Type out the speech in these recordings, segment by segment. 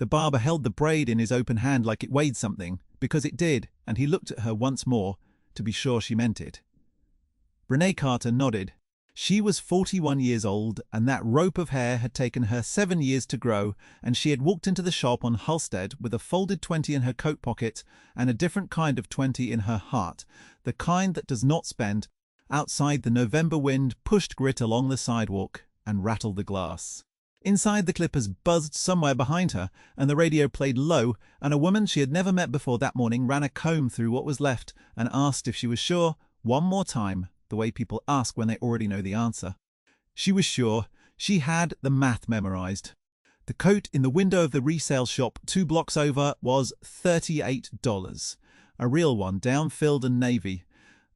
The barber held the braid in his open hand like it weighed something, because it did, and he looked at her once more, to be sure she meant it. Renee Carter nodded. She was 41 years old, and that rope of hair had taken her 7 years to grow, and she had walked into the shop on Halstead with a folded 20 in her coat pocket and a different kind of 20 in her heart, the kind that does not spend. Outside, the November wind pushed grit along the sidewalk and rattled the glass. Inside, the clippers buzzed somewhere behind her, and the radio played low, and a woman she had never met before that morning ran a comb through what was left and asked if she was sure, one more time, the way people ask when they already know the answer. She was sure. She had the math memorized. The coat in the window of the resale shop 2 blocks over was $38. A real one, down-filled and navy.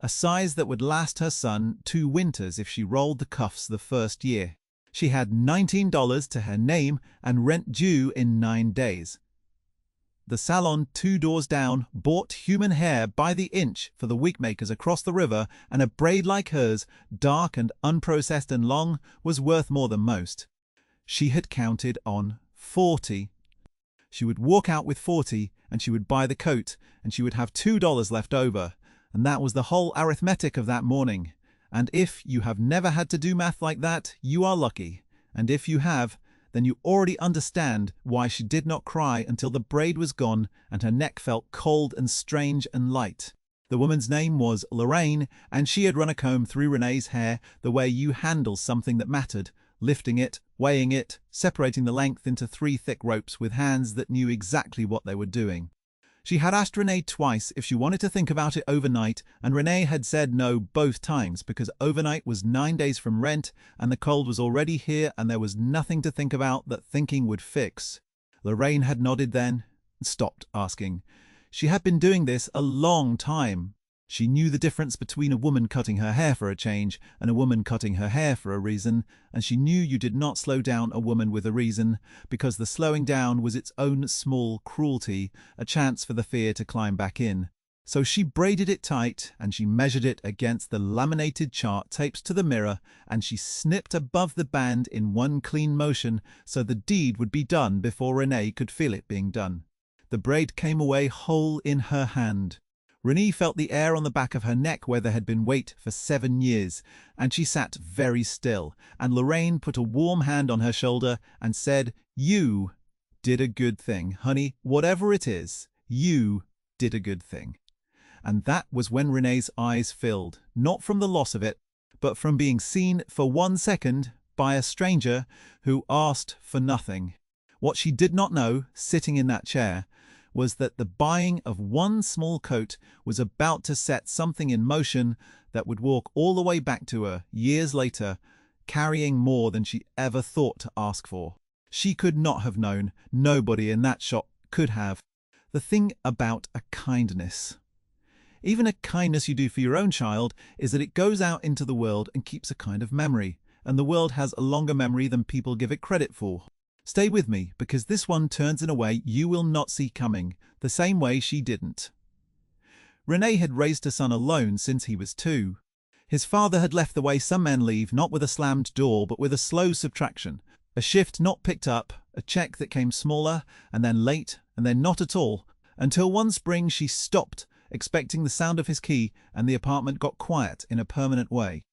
A size that would last her son 2 winters if she rolled the cuffs the first year. She had $19 to her name and rent due in 9 days. The salon 2 doors down bought human hair by the inch for the wigmakers across the river, and a braid like hers, dark and unprocessed and long, was worth more than most. She had counted on 40. She would walk out with 40, and she would buy the coat, and she would have $2 left over, and that was the whole arithmetic of that morning. And if you have never had to do math like that, you are lucky. And if you have, then you already understand why she did not cry until the braid was gone and her neck felt cold and strange and light. The woman's name was Lorraine, and she had run a comb through Renee's hair the way you handle something that mattered, lifting it, weighing it, separating the length into 3 thick ropes with hands that knew exactly what they were doing. She had asked Renee twice if she wanted to think about it overnight, and Renee had said no both times because overnight was 9 days from rent and the cold was already here and there was nothing to think about that thinking would fix. Lorraine had nodded then and stopped asking. She had been doing this a long time. She knew the difference between a woman cutting her hair for a change and a woman cutting her hair for a reason, and she knew you did not slow down a woman with a reason, because the slowing down was its own small cruelty, a chance for the fear to climb back in. So she braided it tight, and she measured it against the laminated chart taped to the mirror, and she snipped above the band in one clean motion so the deed would be done before Renee could feel it being done. The braid came away whole in her hand. Renee felt the air on the back of her neck where there had been weight for 7 years, and she sat very still, and Lorraine put a warm hand on her shoulder and said, "You did a good thing, honey, whatever it is, you did a good thing." And that was when Renee's eyes filled, not from the loss of it, but from being seen for 1 second by a stranger who asked for nothing. What she did not know, sitting in that chair, was that the buying of one small coat was about to set something in motion that would walk all the way back to her, years later, carrying more than she ever thought to ask for. She could not have known. Nobody in that shop could have. The thing about a kindness, even a kindness you do for your own child, is that it goes out into the world and keeps a kind of memory, and the world has a longer memory than people give it credit for. Stay with me, because this one turns in a way you will not see coming, the same way she didn't. Renee had raised her son alone since he was 2. His father had left the way some men leave, not with a slammed door, but with a slow subtraction, a shift not picked up, a check that came smaller, and then late, and then not at all, until one spring she stopped, expecting the sound of his key, and the apartment got quiet in a permanent way.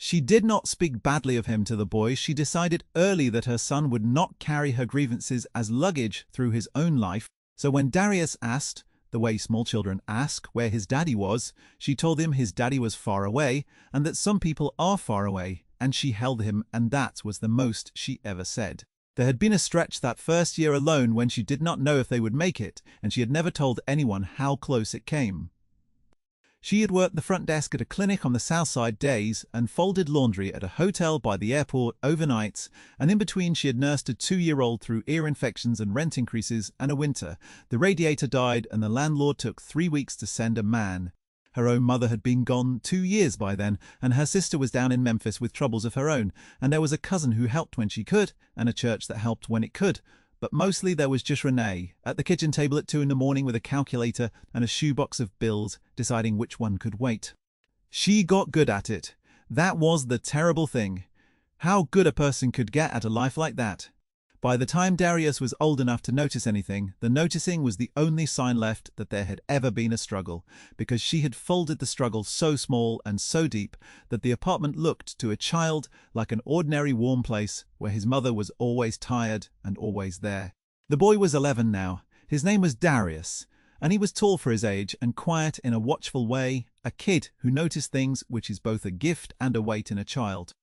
She did not speak badly of him to the boy. She decided early that her son would not carry her grievances as luggage through his own life. So when Darius asked, the way small children ask, where his daddy was, she told him his daddy was far away and that some people are far away, and she held him, and that was the most she ever said. There had been a stretch that first year alone when she did not know if they would make it, and she had never told anyone how close it came. She had worked the front desk at a clinic on the South Side days and folded laundry at a hotel by the airport overnights, and in between she had nursed a 2-year-old through ear infections and rent increases and a winter. The radiator died and the landlord took 3 weeks to send a man. Her own mother had been gone 2 years by then, and her sister was down in Memphis with troubles of her own, and there was a cousin who helped when she could, and a church that helped when it could. But mostly there was just Renee, at the kitchen table at 2 in the morning with a calculator and a shoebox of bills, deciding which one could wait. She got good at it. That was the terrible thing. How good a person could get at a life like that. By the time Darius was old enough to notice anything, the noticing was the only sign left that there had ever been a struggle, because she had folded the struggle so small and so deep that the apartment looked to a child like an ordinary warm place where his mother was always tired and always there. The boy was 11 now. His name was Darius, and he was tall for his age and quiet in a watchful way, a kid who noticed things which is both a gift and a weight in a child.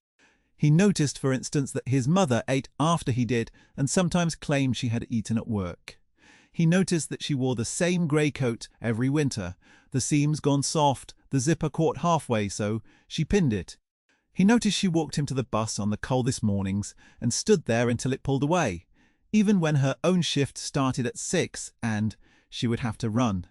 He noticed, for instance, that his mother ate after he did and sometimes claimed she had eaten at work. He noticed that she wore the same grey coat every winter, the seams gone soft, the zipper caught halfway, so she pinned it. He noticed she walked him to the bus on the coldest mornings and stood there until it pulled away, even when her own shift started at 6 and she would have to run.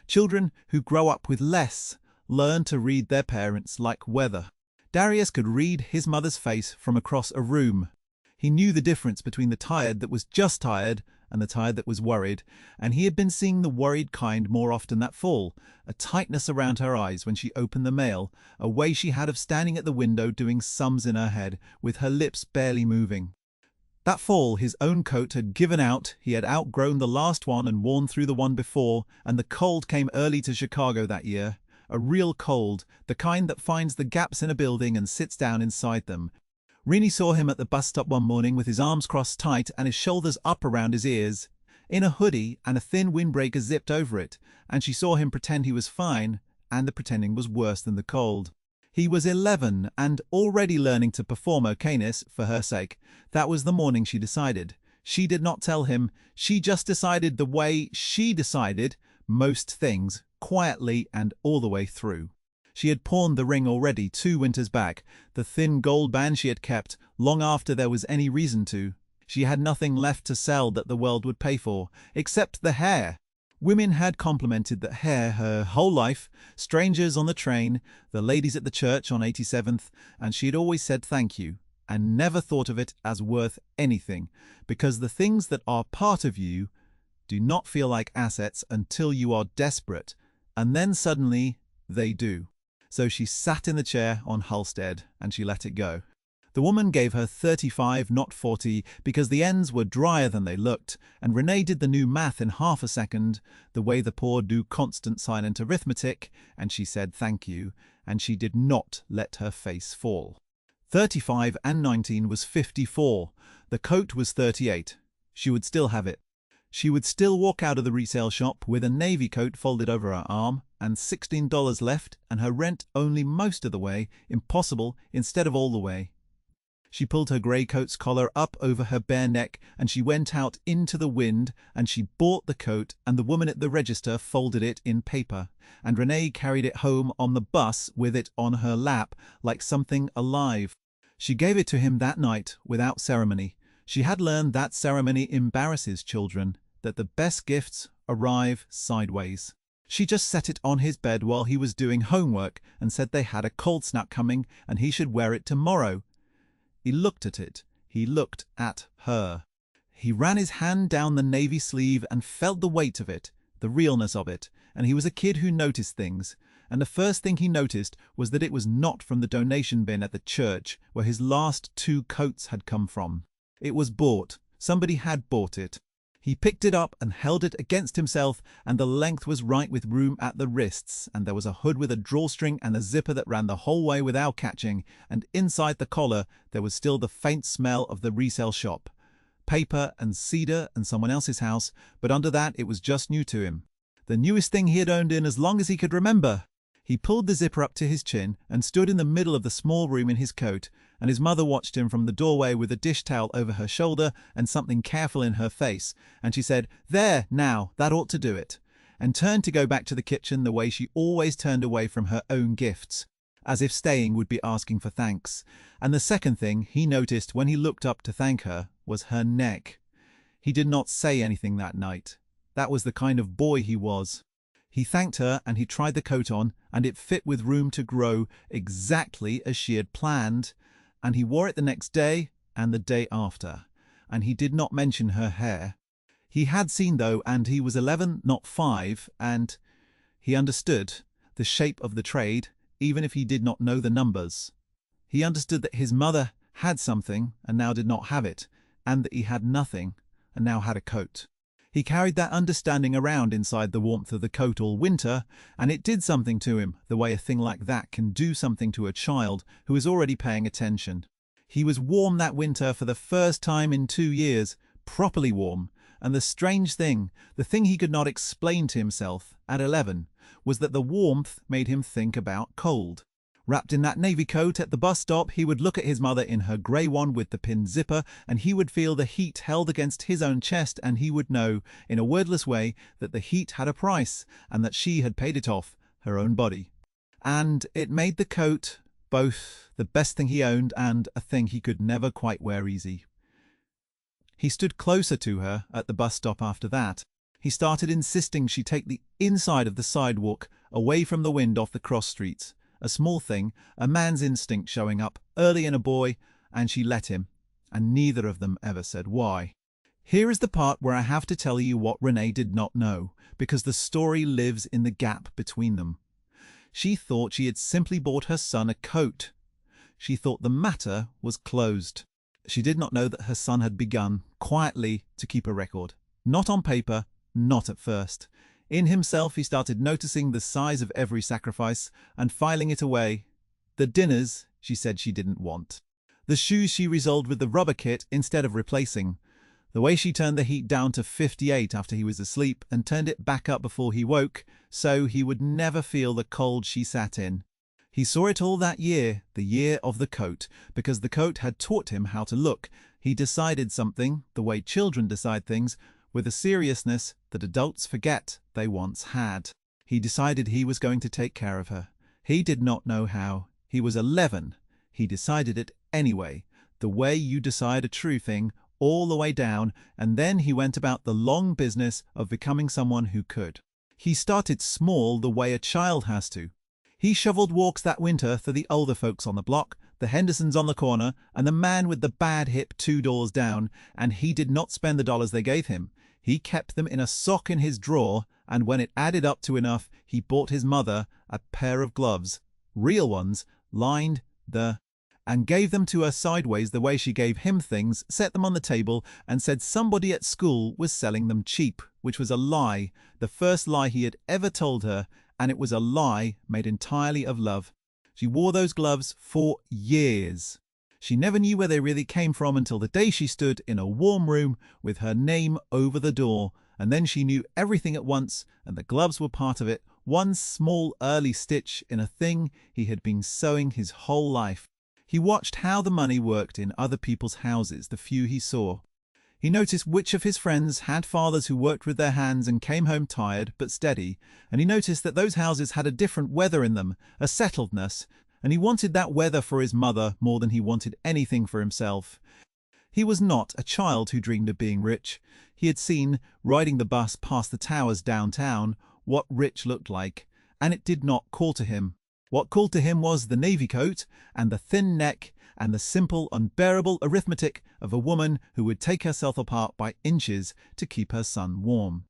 Children who grow up with less learn to read their parents like weather. Darius could read his mother's face from across a room. He knew the difference between the tired that was just tired and the tired that was worried, and he had been seeing the worried kind more often that fall, a tightness around her eyes when she opened the mail, a way she had of standing at the window doing sums in her head, with her lips barely moving. That fall his own coat had given out, he had outgrown the last one and worn through the one before, and the cold came early to Chicago that year. A real cold, the kind that finds the gaps in a building and sits down inside them. Renee saw him at the bus stop one morning with his arms crossed tight and his shoulders up around his ears, in a hoodie and a thin windbreaker zipped over it, and she saw him pretend he was fine, and the pretending was worse than the cold. He was 11 and already learning to perform okayness for her sake. That was the morning she decided. She did not tell him, she just decided the way she decided most things, quietly and all the way through. She had pawned the ring already 2 winters back, the thin gold band she had kept, long after there was any reason to. She had nothing left to sell that the world would pay for, except the hair. Women had complimented that hair her whole life, strangers on the train, the ladies at the church on 87th, and she had always said thank you, and never thought of it as worth anything, because the things that are part of you do not feel like assets until you are desperate, and then suddenly they do. So she sat in the chair on Halstead, and she let it go. The woman gave her 35, not 40, because the ends were drier than they looked, and Renee did the new math in half a second, the way the poor do constant silent arithmetic, and she said thank you, and she did not let her face fall. 35 and 19 was 54. The coat was 38. She would still have it. She would still walk out of the resale shop with a navy coat folded over her arm and $16 left and her rent only most of the way, impossible, instead of all the way. She pulled her grey coat's collar up over her bare neck and she went out into the wind and she bought the coat and the woman at the register folded it in paper and Renee carried it home on the bus with it on her lap like something alive. She gave it to him that night without ceremony. She had learned that ceremony embarrasses children, that the best gifts arrive sideways. She just set it on his bed while he was doing homework and said they had a cold snap coming and he should wear it tomorrow. He looked at it. He looked at her. He ran his hand down the navy sleeve and felt the weight of it, the realness of it, and he was a kid who noticed things. And the first thing he noticed was that it was not from the donation bin at the church where his last 2 coats had come from. It was bought. Somebody had bought it. He picked it up and held it against himself, and the length was right with room at the wrists, and there was a hood with a drawstring and a zipper that ran the whole way without catching, and inside the collar there was still the faint smell of the resale shop. Paper and cedar and someone else's house, but under that it was just new to him. The newest thing he had owned in as long as he could remember. He pulled the zipper up to his chin and stood in the middle of the small room in his coat, and his mother watched him from the doorway with a dish towel over her shoulder and something careful in her face, and she said, "There, now, that ought to do it," and turned to go back to the kitchen the way she always turned away from her own gifts, as if staying would be asking for thanks. And the second thing he noticed when he looked up to thank her was her neck. He did not say anything that night. That was the kind of boy he was. He thanked her and he tried the coat on, and it fit with room to grow exactly as she had planned, and he wore it the next day and the day after, and he did not mention her hair. He had seen, though, and he was 11, not 5, and he understood the shape of the trade, even if he did not know the numbers. He understood that his mother had something and now did not have it, and that he had nothing, and now had a coat. He carried that understanding around inside the warmth of the coat all winter, and it did something to him, the way a thing like that can do something to a child who is already paying attention. He was warm that winter for the first time in 2 years, properly warm, and the strange thing, the thing he could not explain to himself, at 11, was that the warmth made him think about cold. Wrapped in that navy coat at the bus stop, he would look at his mother in her grey one with the pin zipper, and he would feel the heat held against his own chest, and he would know, in a wordless way, that the heat had a price, and that she had paid it off her own body. And it made the coat both the best thing he owned and a thing he could never quite wear easy. He stood closer to her at the bus stop after that. He started insisting she take the inside of the sidewalk, away from the wind off the cross streets. A small thing, a man's instinct showing up early in a boy, and she let him, and neither of them ever said why. Here is the part where I have to tell you what Renee did not know, because the story lives in the gap between them. She thought she had simply bought her son a coat. She thought the matter was closed. She did not know that her son had begun, quietly, to keep a record. Not on paper, not at first. In himself, he started noticing the size of every sacrifice and filing it away. The dinners, she said she didn't want. The shoes she resolved with the rubber kit instead of replacing. The way she turned the heat down to 58 after he was asleep and turned it back up before he woke, so he would never feel the cold she sat in. He saw it all that year, the year of the coat, because the coat had taught him how to look. He decided something, the way children decide things, with a seriousness that adults forget they once had. He decided he was going to take care of her. He did not know how. He was 11. He decided it anyway, the way you decide a true thing, all the way down, and then he went about the long business of becoming someone who could. He started small the way a child has to. He shoveled walks that winter for the older folks on the block, the Hendersons on the corner, and the man with the bad hip 2 doors down, and he did not spend the dollars they gave him. He kept them in a sock in his drawer, and when it added up to enough, he bought his mother a pair of gloves, real ones, lined and gave them to her sideways the way she gave him things, set them on the table, and said somebody at school was selling them cheap, which was a lie, the first lie he had ever told her, and it was a lie made entirely of love. She wore those gloves for years. She never knew where they really came from until the day she stood in a warm room with her name over the door, and then she knew everything at once, and the gloves were part of it, one small early stitch in a thing he had been sewing his whole life. He watched how the money worked in other people's houses, the few he saw. He noticed which of his friends had fathers who worked with their hands and came home tired but steady, and he noticed that those houses had a different weather in them, a settledness, and he wanted that weather for his mother more than he wanted anything for himself. He was not a child who dreamed of being rich. He had seen, riding the bus past the towers downtown, what rich looked like, and it did not call to him. What called to him was the navy coat and the thin neck and the simple, unbearable arithmetic of a woman who would take herself apart by inches to keep her son warm.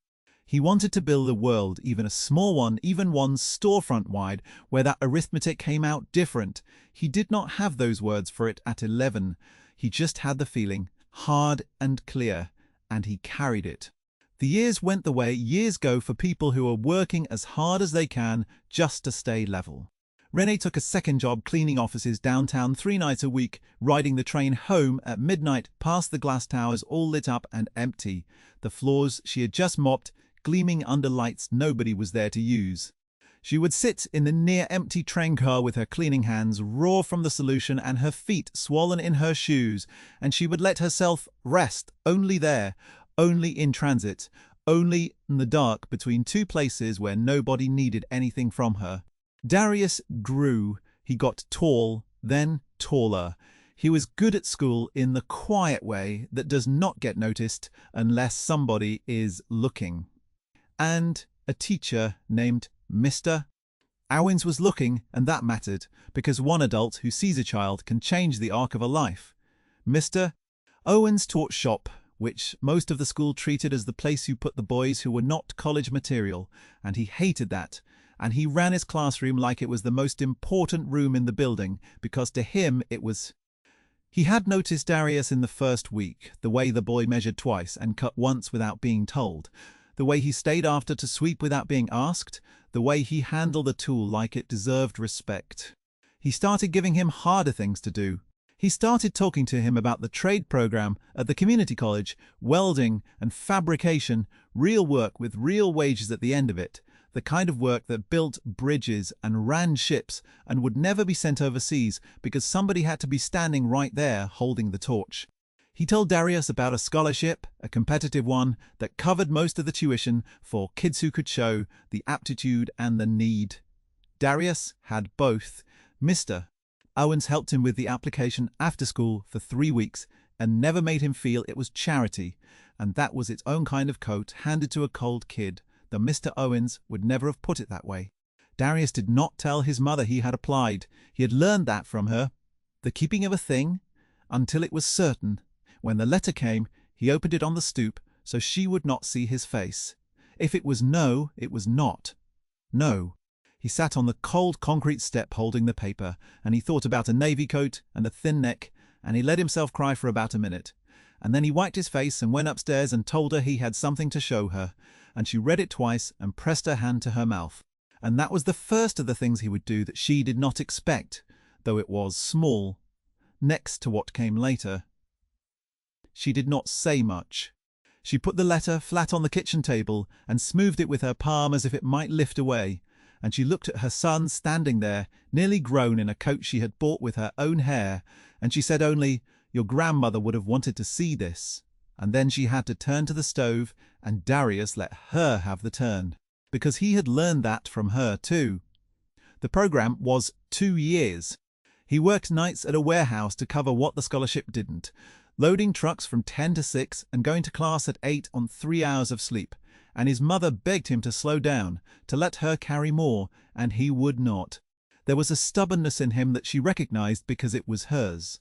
He wanted to build a world, even a small one, even one storefront wide, where that arithmetic came out different. He did not have those words for it at 11. He just had the feeling, hard and clear, and he carried it. The years went the way years go for people who are working as hard as they can just to stay level. Renee took a second job cleaning offices downtown 3 nights a week, riding the train home at midnight past the glass towers all lit up and empty, the floors she had just mopped gleaming under lights nobody was there to use. She would sit in the near-empty train car with her cleaning hands raw from the solution and her feet swollen in her shoes, and she would let herself rest only there, only in transit, only in the dark between 2 places where nobody needed anything from her. Darius grew. He got tall, then taller. He was good at school in the quiet way that does not get noticed unless somebody is looking. And a teacher named Mr. Owens was looking, and that mattered, because one adult who sees a child can change the arc of a life. Mr. Owens taught shop, which most of the school treated as the place you put the boys who were not college material, and he hated that. And he ran his classroom like it was the most important room in the building, because to him it was. He had noticed Darius in the first week, the way the boy measured twice and cut once without being told, the way he stayed after to sweep without being asked, the way he handled the tool like it deserved respect. He started giving him harder things to do. He started talking to him about the trade program at the community college, welding and fabrication, real work with real wages at the end of it, the kind of work that built bridges and ran ships and would never be sent overseas because somebody had to be standing right there holding the torch. He told Darius about a scholarship, a competitive one, that covered most of the tuition for kids who could show the aptitude and the need. Darius had both. Mr. Owens helped him with the application after school for 3 weeks and never made him feel it was charity, and that was its own kind of coat handed to a cold kid, though Mr. Owens would never have put it that way. Darius did not tell his mother he had applied. He had learned that from her. The keeping of a thing until it was certain. When the letter came, he opened it on the stoop so she would not see his face. If it was no, it was not. No. He sat on the cold concrete step holding the paper, and he thought about a navy coat and a thin neck, and he let himself cry for about a minute. And then he wiped his face and went upstairs and told her he had something to show her, and she read it twice and pressed her hand to her mouth. And that was the first of the things he would do that she did not expect, though it was small, next to what came later. She did not say much. She put the letter flat on the kitchen table and smoothed it with her palm as if it might lift away, and she looked at her son standing there, nearly grown in a coat she had bought with her own hair, and she said only, "Your grandmother would have wanted to see this." And then she had to turn to the stove, and Darius let her have the turn, because he had learned that from her too. The program was 2 years. He worked nights at a warehouse to cover what the scholarship didn't, loading trucks from 10 to 6 and going to class at 8 on 3 hours of sleep. And his mother begged him to slow down, to let her carry more, and he would not. There was a stubbornness in him that she recognized because it was hers.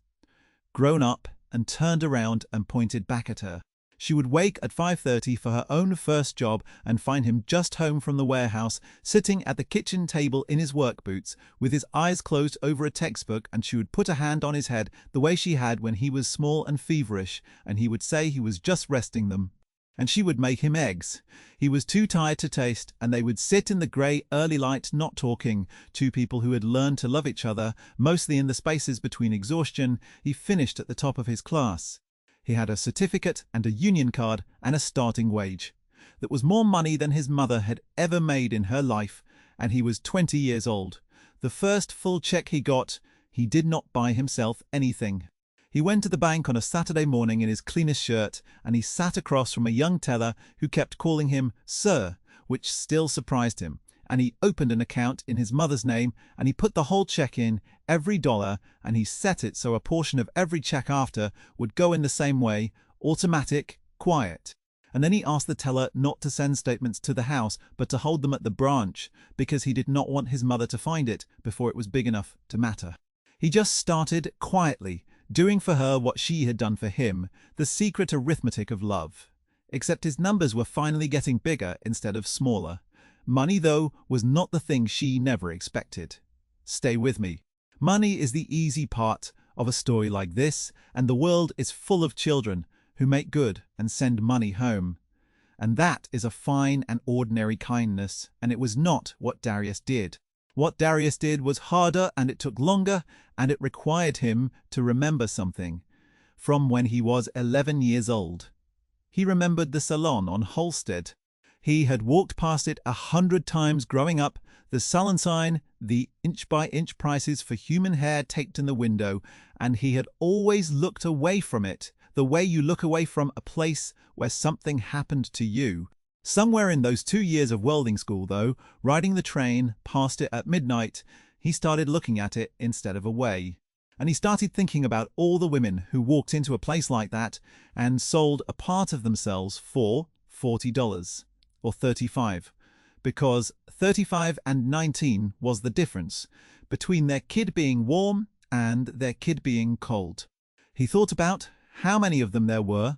Grown up and turned around and pointed back at her. She would wake at 5:30 for her own first job and find him just home from the warehouse, sitting at the kitchen table in his work boots, with his eyes closed over a textbook, and she would put a hand on his head the way she had when he was small and feverish, and he would say he was just resting them. And she would make him eggs. He was too tired to taste, and they would sit in the grey early light not talking, two people who had learned to love each other, mostly in the spaces between exhaustion. He finished at the top of his class. He had a certificate and a union card and a starting wage. That was more money than his mother had ever made in her life, and he was 20 years old. The first full check he got, he did not buy himself anything. He went to the bank on a Saturday morning in his cleanest shirt, and he sat across from a young teller who kept calling him "Sir," which still surprised him, and he opened an account in his mother's name, and he put the whole check in, every dollar, and he set it so a portion of every check after would go in the same way, automatic, quiet. And then he asked the teller not to send statements to the house, but to hold them at the branch, because he did not want his mother to find it before it was big enough to matter. He just started quietly, doing for her what she had done for him, the secret arithmetic of love. Except his numbers were finally getting bigger instead of smaller. Money, though, was not the thing she never expected. Stay with me. Money is the easy part of a story like this, and the world is full of children who make good and send money home. And that is a fine and ordinary kindness, and it was not what Darius did. What Darius did was harder, and it took longer, and it required him to remember something from when he was 11 years old. He remembered the salon on Halsted. He had walked past it 100 times growing up, the sullen sign, the inch-by-inch prices for human hair taped in the window, and he had always looked away from it, the way you look away from a place where something happened to you. Somewhere in those 2 years of welding school, though, riding the train past it at midnight, he started looking at it instead of away. And he started thinking about all the women who walked into a place like that and sold a part of themselves for $40 or $35, because 35 and 19 was the difference between their kid being warm and their kid being cold. He thought about how many of them there were.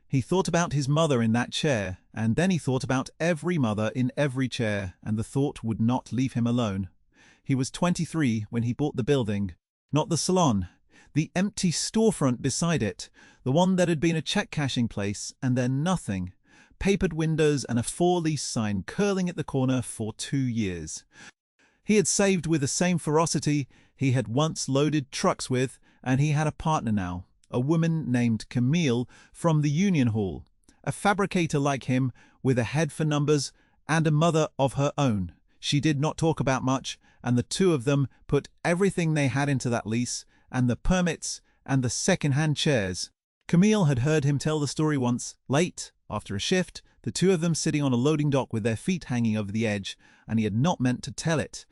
He thought about his mother in that chair, and then he thought about every mother in every chair, and the thought would not leave him alone. He was 23 when he bought the building, not the salon. The empty storefront beside it, the one that had been a check-cashing place, and then nothing. Papered windows and a for-lease sign curling at the corner for 2 years. He had saved with the same ferocity he had once loaded trucks with, and he had a partner now, a woman named Camille from the Union Hall, a fabricator like him with a head for numbers and a mother of her own. She did not talk about much, and the two of them put everything they had into that lease, and the permits, and the second-hand chairs. Camille had heard him tell the story once, late, after a shift, the two of them sitting on a loading dock with their feet hanging over the edge, and he had not meant to tell it.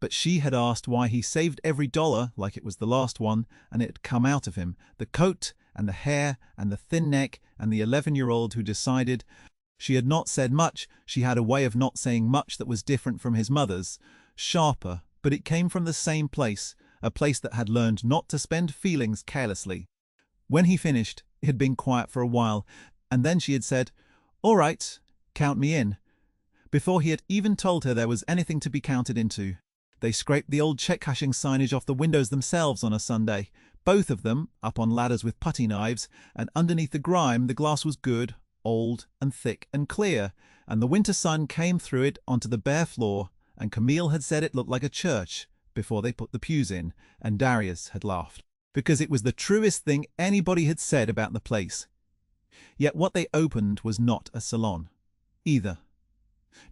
But she had asked why he saved every dollar like it was the last one, and it had come out of him, the coat, and the hair, and the thin neck, and the 11-year-old who decided. She had not said much, she had a way of not saying much that was different from his mother's, sharper, but it came from the same place, a place that had learned not to spend feelings carelessly. When he finished, it had been quiet for a while, and then she had said, "All right, count me in," before he had even told her there was anything to be counted into. They scraped the old check-cashing signage off the windows themselves on a Sunday, both of them up on ladders with putty knives, and underneath the grime the glass was good, old and thick and clear, and the winter sun came through it onto the bare floor, and Camille had said it looked like a church before they put the pews in, and Darius had laughed, because it was the truest thing anybody had said about the place. Yet what they opened was not a salon, either.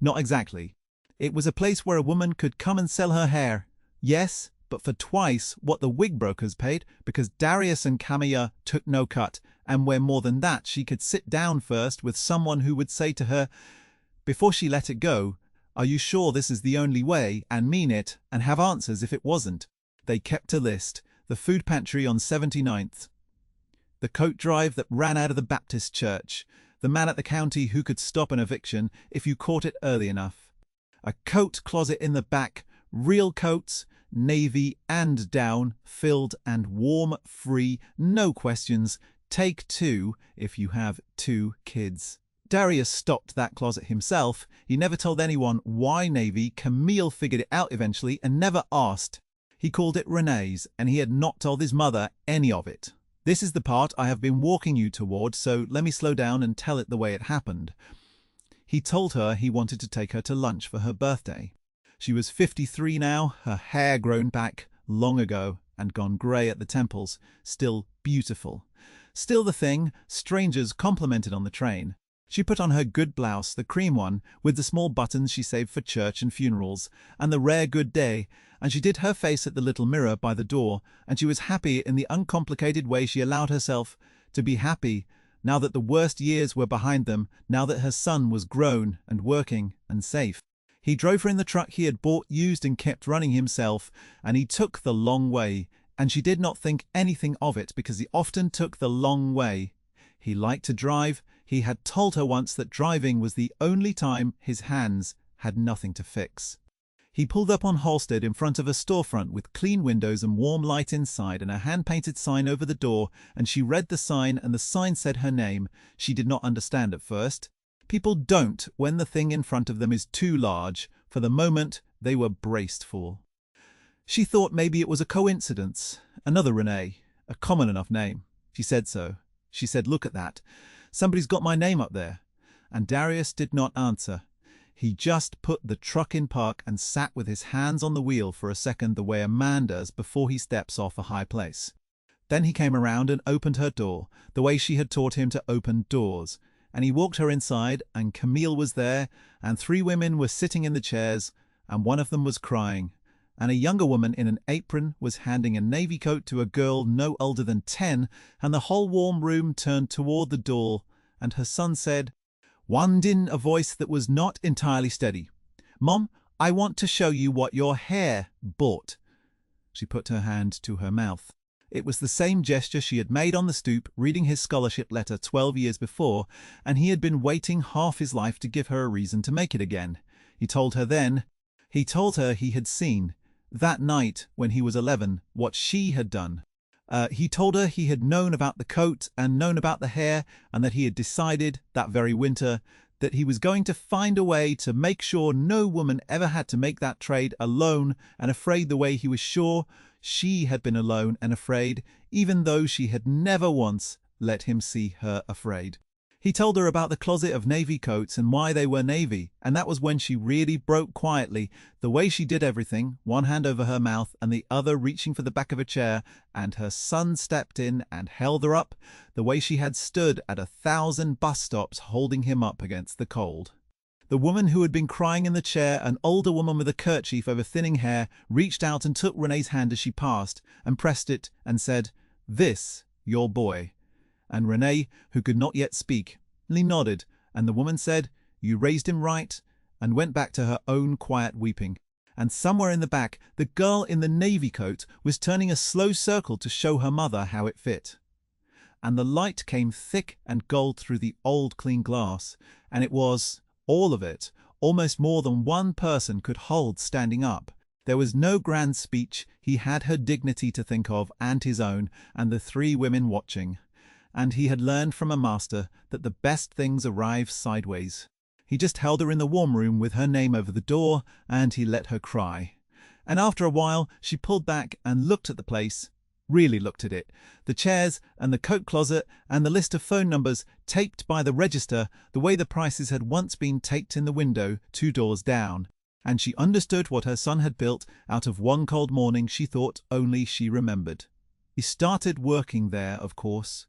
Not exactly. It was a place where a woman could come and sell her hair. Yes, but for twice what the wig brokers paid, because Darius and Camilla took no cut, and where more than that she could sit down first with someone who would say to her, before she let it go, "Are you sure this is the only way?" and mean it, and have answers if it wasn't. They kept a list. The food pantry on 79th. The coat drive that ran out of the Baptist church. The man at the county who could stop an eviction if you caught it early enough. A coat closet in the back, real coats, navy and down, filled and warm, free, no questions. Take 2 if you have 2 kids. Darius stopped that closet himself. He never told anyone why navy. Camille figured it out eventually and never asked. He called it Renee's, and he had not told his mother any of it. This is the part I have been walking you toward, so let me slow down and tell it the way it happened. He told her he wanted to take her to lunch for her birthday. She was 53 now, her hair grown back long ago and gone grey at the temples, still beautiful. Still the thing strangers complimented on the train. She put on her good blouse, the cream one, with the small buttons she saved for church and funerals, and the rare good day, and she did her face at the little mirror by the door, and she was happy in the uncomplicated way she allowed herself to be happy, now that the worst years were behind them, now that her son was grown and working and safe. He drove her in the truck he had bought used and kept running himself, and he took the long way, and she did not think anything of it because he often took the long way. He liked to drive. He had told her once that driving was the only time his hands had nothing to fix. He pulled up on Halstead in front of a storefront with clean windows and warm light inside and a hand-painted sign over the door, and she read the sign, and the sign said her name. She did not understand at first. People don't when the thing in front of them is too large. For the moment, they were braced for. She thought maybe it was a coincidence. Another Renee, a common enough name. She said so. She said, "Look at that. Somebody's got my name up there." And Darius did not answer. He just put the truck in park and sat with his hands on the wheel for a second the way a man does before he steps off a high place. Then he came around and opened her door, the way she had taught him to open doors, and he walked her inside, and Camille was there, and 3 women were sitting in the chairs, and one of them was crying, and a younger woman in an apron was handing a navy coat to a girl no older than 10, and the whole warm room turned toward the door, and her son said, one in a voice that was not entirely steady, "Mom, I want to show you what your hair bought." She put her hand to her mouth. It was the same gesture she had made on the stoop reading his scholarship letter 12 years before, and he had been waiting half his life to give her a reason to make it again. He told her then. He told her he had seen, that night when he was 11, what she had done. He told her he had known about the coat and known about the hair, and that he had decided, that very winter, that he was going to find a way to make sure no woman ever had to make that trade alone and afraid the way he was sure she had been alone and afraid, even though she had never once let him see her afraid. He told her about the closet of navy coats and why they were navy, and that was when she really broke quietly, the way she did everything, one hand over her mouth and the other reaching for the back of a chair, and her son stepped in and held her up, the way she had stood at 1,000 bus stops holding him up against the cold. The woman who had been crying in the chair, an older woman with a kerchief over thinning hair, reached out and took Renee's hand as she passed, and pressed it and said, "This, your boy." And Renee, who could not yet speak, only nodded, and the woman said, "You raised him right," and went back to her own quiet weeping. And somewhere in the back, the girl in the navy coat was turning a slow circle to show her mother how it fit. And the light came thick and gold through the old clean glass, and it was, all of it, almost more than one person could hold standing up. There was no grand speech, he had her dignity to think of and his own, and the three women watching. And he had learned from a master that the best things arrive sideways. He just held her in the warm room with her name over the door, and he let her cry. And after a while she pulled back and looked at the place, really looked at it, the chairs and the coat closet and the list of phone numbers taped by the register the way the prices had once been taped in the window 2 doors down. And she understood what her son had built out of one cold morning she thought only she remembered. He started working there, of course.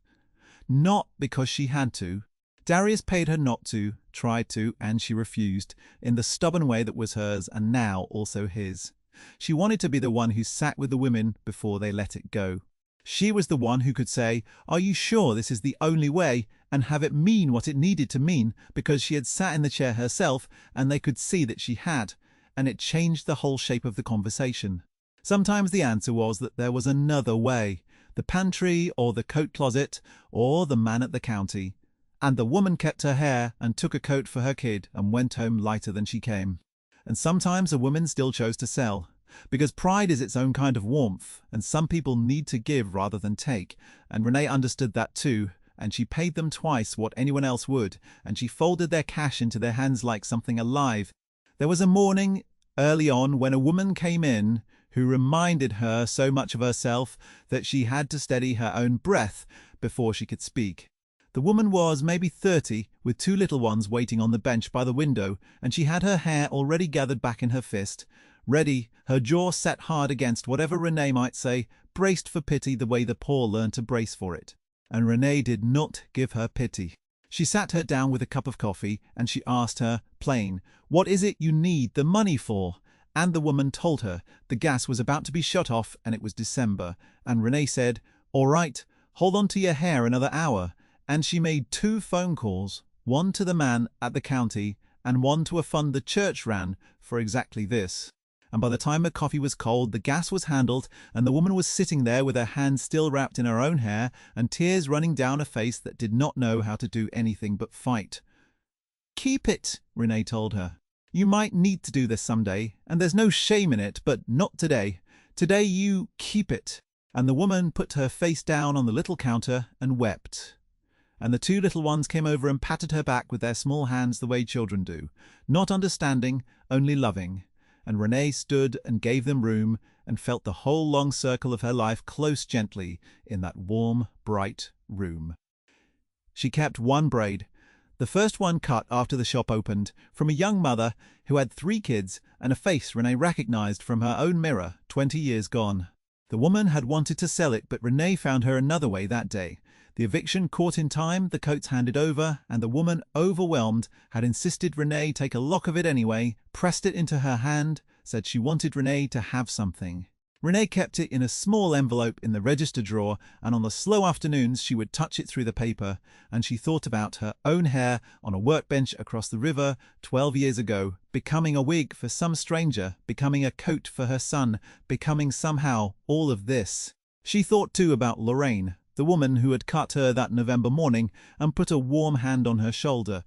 Not because she had to. Darius paid her not to, tried to, and she refused, in the stubborn way that was hers and now also his. She wanted to be the one who sat with the women before they let it go. She was the one who could say, "Are you sure this is the only way?" and have it mean what it needed to mean, because she had sat in the chair herself and they could see that she had, and it changed the whole shape of the conversation. Sometimes the answer was that there was another way. The pantry, or the coat closet, or the man at the county. And the woman kept her hair and took a coat for her kid and went home lighter than she came. And sometimes a woman still chose to sell, because pride is its own kind of warmth, and some people need to give rather than take, and Renee understood that too, and she paid them twice what anyone else would, and she folded their cash into their hands like something alive. There was a morning, early on, when a woman came in, who reminded her so much of herself that she had to steady her own breath before she could speak. The woman was maybe 30, with 2 little ones waiting on the bench by the window, and she had her hair already gathered back in her fist, ready, her jaw set hard against whatever Renee might say, braced for pity the way the poor learn to brace for it. And Renee did not give her pity. She sat her down with a cup of coffee, and she asked her, plain, "What is it you need the money for?" And the woman told her the gas was about to be shut off and it was December, and Renee said, "All right, hold on to your hair another hour." And she made 2 phone calls, one to the man at the county and one to a fund the church ran for exactly this. And by the time her coffee was cold, the gas was handled, and the woman was sitting there with her hands still wrapped in her own hair and tears running down a face that did not know how to do anything but fight. "Keep it," Renee told her. "You might need to do this someday, and there's no shame in it, but not today. Today you keep it." And the woman put her face down on the little counter and wept. And the 2 little ones came over and patted her back with their small hands the way children do, not understanding, only loving. And Renee stood and gave them room and felt the whole long circle of her life close gently in that warm, bright room. She kept one braid, the first one cut after the shop opened, from a young mother who had 3 kids and a face Renee recognized from her own mirror 20 years gone. The woman had wanted to sell it, but Renee found her another way that day. The eviction caught in time, the coats handed over, and the woman, overwhelmed, had insisted Renee take a lock of it anyway, pressed it into her hand, said she wanted Renee to have something. Renee kept it in a small envelope in the register drawer, and on the slow afternoons she would touch it through the paper, and she thought about her own hair on a workbench across the river 12 years ago, becoming a wig for some stranger, becoming a coat for her son, becoming somehow all of this. She thought too about Lorraine, the woman who had cut her that November morning and put a warm hand on her shoulder,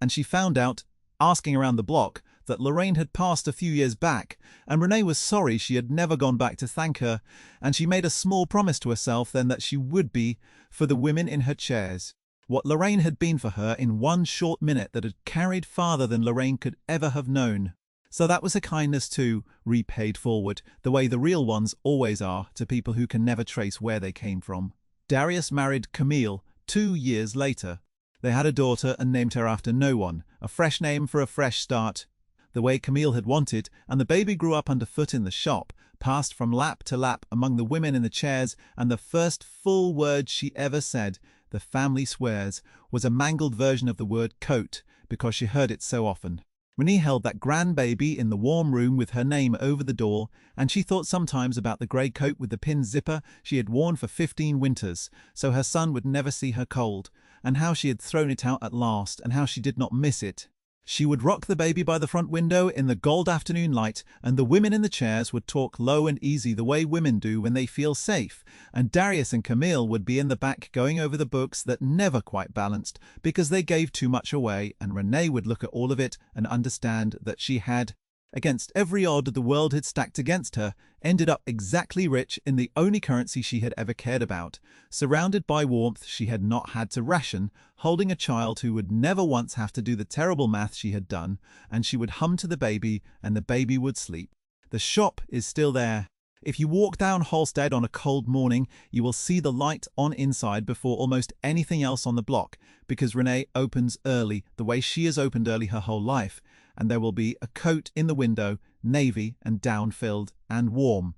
and she found out, asking around the block, that Lorraine had passed a few years back, and Renee was sorry she had never gone back to thank her, and she made a small promise to herself then that she would be for the women in her chairs. What Lorraine had been for her in one short minute that had carried farther than Lorraine could ever have known. So that was a kindness too, repaid forward, the way the real ones always are to people who can never trace where they came from. Darius married Camille 2 years later. They had a daughter and named her after no one, a fresh name for a fresh start, the way Camille had wanted, and the baby grew up underfoot in the shop, passed from lap to lap among the women in the chairs, and the first full word she ever said, the family swears, was a mangled version of the word coat, because she heard it so often. Renee held that grandbaby in the warm room with her name over the door, and she thought sometimes about the grey coat with the pin zipper she had worn for 15 winters, so her son would never see her cold, and how she had thrown it out at last, and how she did not miss it. She would rock the baby by the front window in the gold afternoon light, and the women in the chairs would talk low and easy the way women do when they feel safe, and Darius and Camille would be in the back going over the books that never quite balanced because they gave too much away, and Renee would look at all of it and understand that she had, against every odd the world had stacked against her, ended up exactly rich in the only currency she had ever cared about, surrounded by warmth she had not had to ration, holding a child who would never once have to do the terrible math she had done, and she would hum to the baby, and the baby would sleep. The shop is still there. If you walk down Halstead on a cold morning, you will see the light on inside before almost anything else on the block, because Renee opens early, the way she has opened early her whole life, and there will be a coat in the window, navy and down-filled and warm.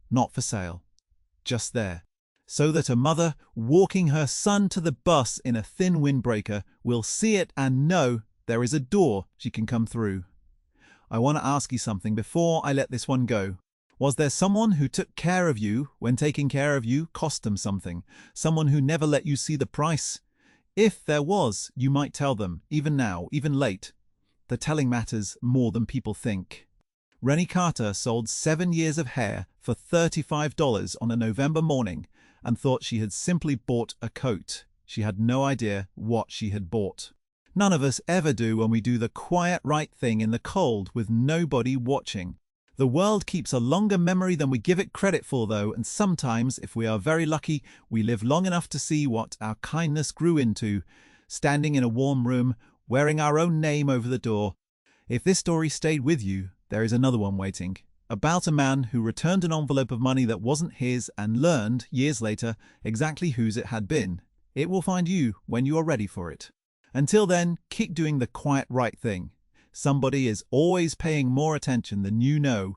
Not for sale. Just there. So that a mother walking her son to the bus in a thin windbreaker will see it and know there is a door she can come through. I want to ask you something before I let this one go. Was there someone who took care of you when taking care of you cost them something? Someone who never let you see the price? If there was, you might tell them, even now, even late. The telling matters more than people think. Rennie Carter sold 7 years of hair for $35 on a November morning and thought she had simply bought a coat. She had no idea what she had bought. None of us ever do when we do the quiet right thing in the cold with nobody watching. The world keeps a longer memory than we give it credit for, though, and sometimes, if we are very lucky, we live long enough to see what our kindness grew into, standing in a warm room, wearing our own name over the door. If this story stayed with you, there is another one waiting, about a man who returned an envelope of money that wasn't his and learned, years later, exactly whose it had been. It will find you when you are ready for it. Until then, keep doing the quiet right thing. Somebody is always paying more attention than you know.